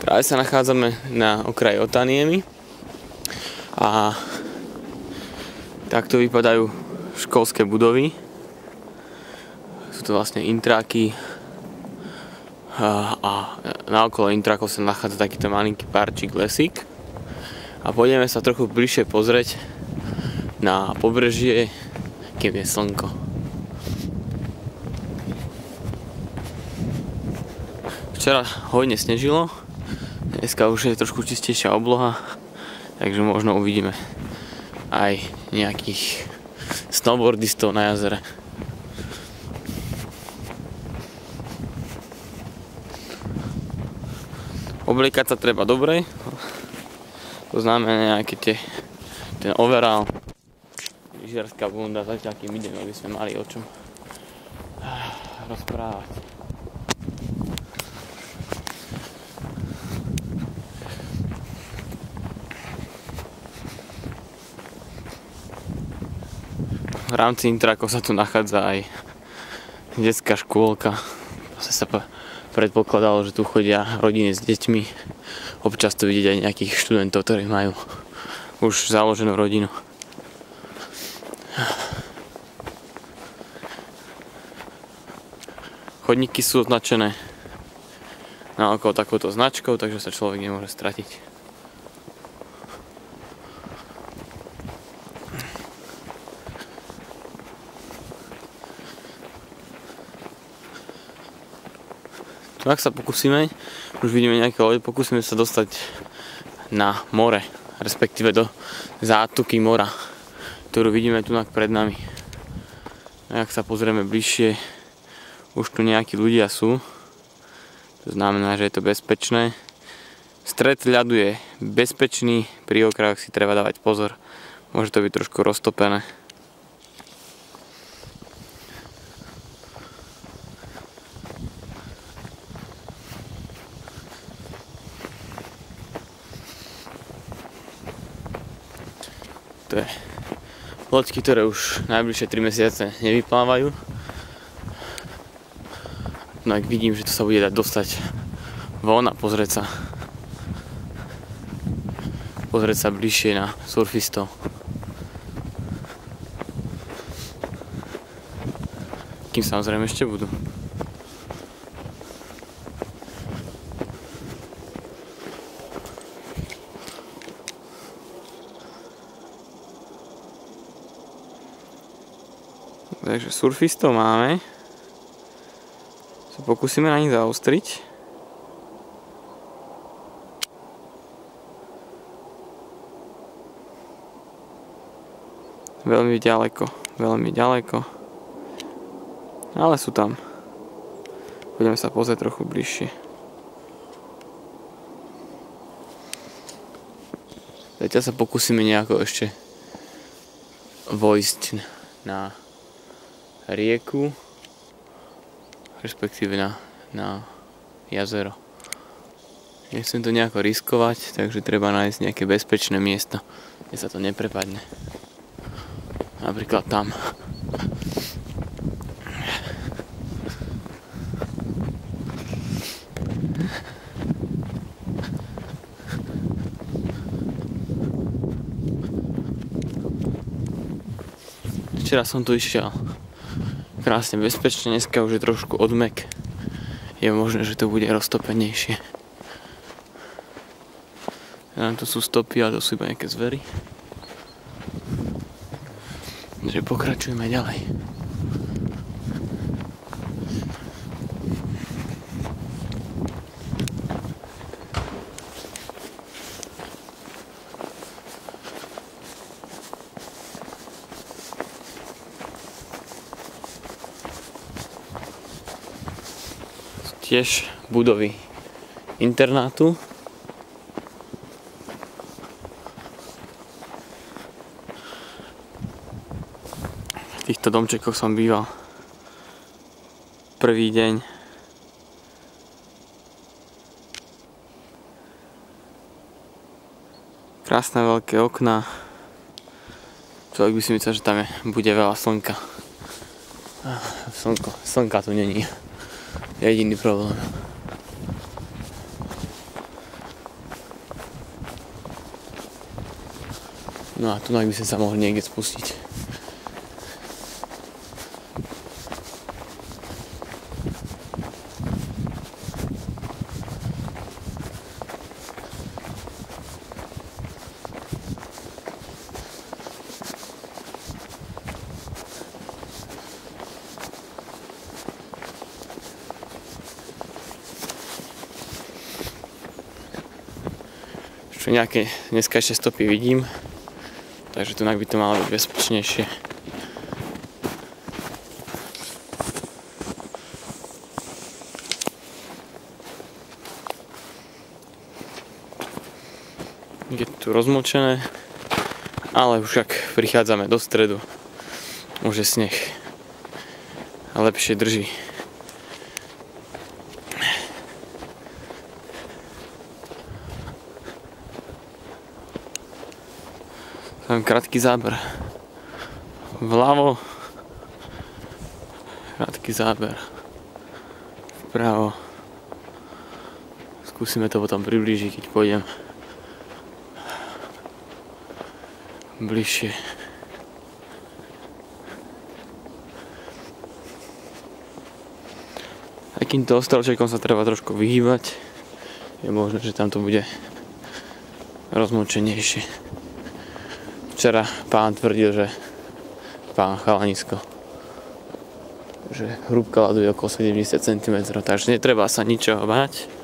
Práve sa nachádzame na okraji Otaniemy a takto vypadajú školské budovy. Sú to vlastne intráky a naokolo intrákov sa nachádza takýto malinký parčík, lesík. A pôjdeme sa trochu bližšie pozrieť na pobrežie, kým je slnko. Včera hodne snežilo, dneska už je trošku čistejšia obloha, takže možno uvidíme aj nejakých snowboardistov na jazere. Obliekať sa treba dobre, to znamená nejaký ten overall, lyžiarska bunda, zatiaľ kým ideme, aby sme mali o čom rozprávať. V rámci intrákov sa tu nachádza aj detská škôlka. Vlastne sa predpokladalo, že tu chodia rodiny s deťmi. Občas tu vidieť aj nejakých študentov, ktorí majú už založenú rodinu. Chodníky sú označené naokolo takouto značkou, takže sa človek nemôže stratiť. Ak sa pokúsime, už vidíme nejaké lode, pokúsime sa dostať na more, respektíve do zátoky mora, ktorú vidíme tu pred nami. A ak sa pozrieme bližšie, už tu nejakí ľudia sú, to znamená, že je to bezpečné. Stred ľadu je bezpečný, pri okrajoch si treba dávať pozor, môže to byť trošku roztopené. To je loďky, ktoré už najbližšie 3 mesiace nevyplávajú. No ak vidím, že to sa bude dať dostať von a pozrieť sa bližšie na surfistov. Kým samozrejme ešte budú. Takže surfistov máme. Sa pokúsime na nich zaostriť. Veľmi ďaleko, veľmi ďaleko. Ale sú tam. Budeme sa pozrieť trochu bližšie. Zatiaľ sa pokúsime nejako ešte vojsť na rieku, respektíve na jazero. Nechcem to nejako riskovať, takže treba nájsť nejaké bezpečné miesto, kde sa to neprepadne. Napríklad tam. Včera som tu išiel krásne bezpečne, dneska už je trošku odmek. Je možné, že to bude roztopenejšie. Tu sú stopy, ale to sú iba nejaké zvery. Takže pokračujeme ďalej. Tiež budovy internátu. V týchto domčekoch som býval prvý deň. Krásne veľké okná. Človek by si myslel, že tam bude veľa slnka. Slnka tu není. jediný problém. No a tu by sme sa mohli niekde spustiť. Čo nejaké dneska ešte stopy vidím, takže tu by to malo byť bezpečnejšie. Je tu rozmočené, ale už ak prichádzame do stredu, už je sneh a lepšie drží. Tam krátky záber vľavo, krátky záber vpravo. Skúsime to potom priblížiť, keď pôjdem bližšie. Takýmto ostrovčekom sa treba trošku vyhýbať. Je možné, že tam to bude rozmočenejšie. Včera pán tvrdil, že pán Chalanisko, že hrúbka ľadu je okolo 70 cm, takže netreba sa ničoho báť.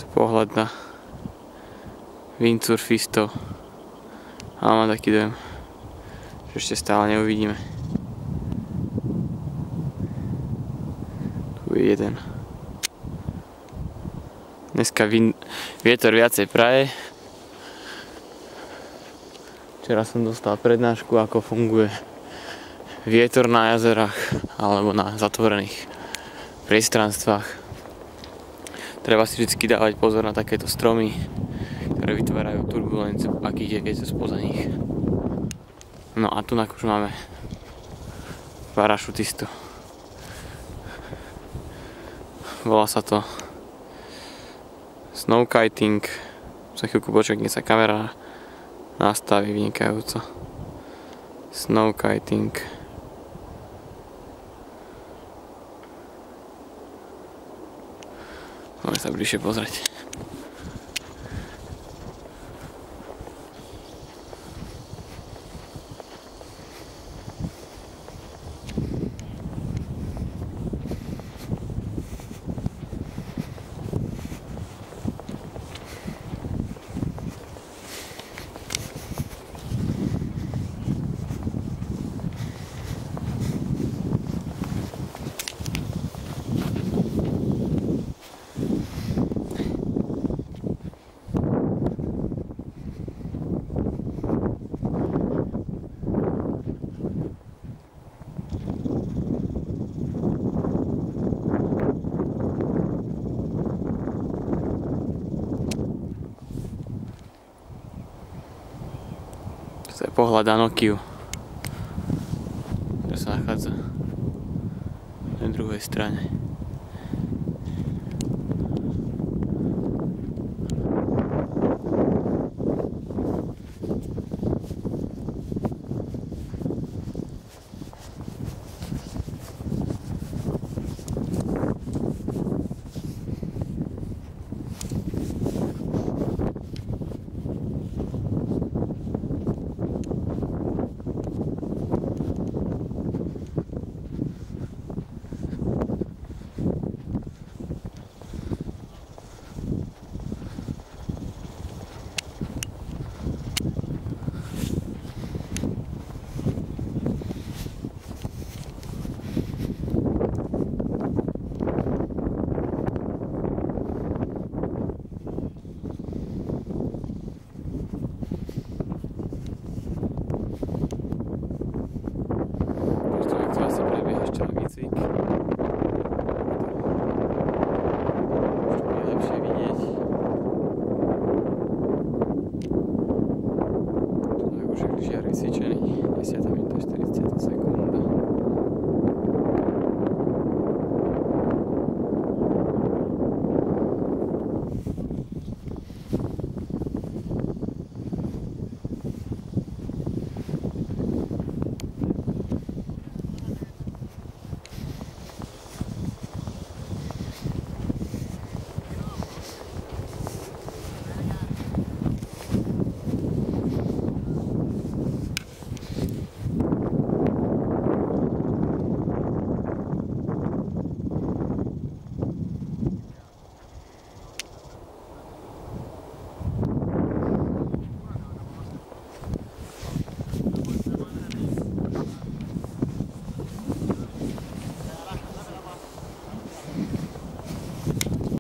Pohľad na windsurfistov, ale mám taký dojem, že ešte stále neuvidíme. Tu je jeden. Dneska vietor viacej praje. Včera som dostal prednášku, ako funguje vietor na jazerách alebo na zatvorených priestranstvách. Treba si vždy dávať pozor na takéto stromy, ktoré vytvárajú turbulencie, ak ide vietor spoza nich. No a tu už máme parašutistu. Volá sa to snowkiting. Za chvíľku počkaj, sa kamera nastaví vynikajúco. Snowkiting. Môžeme sa bližšie pozrieť. To je pohľad na Nokiu, ktorá sa nachádza na druhej strane.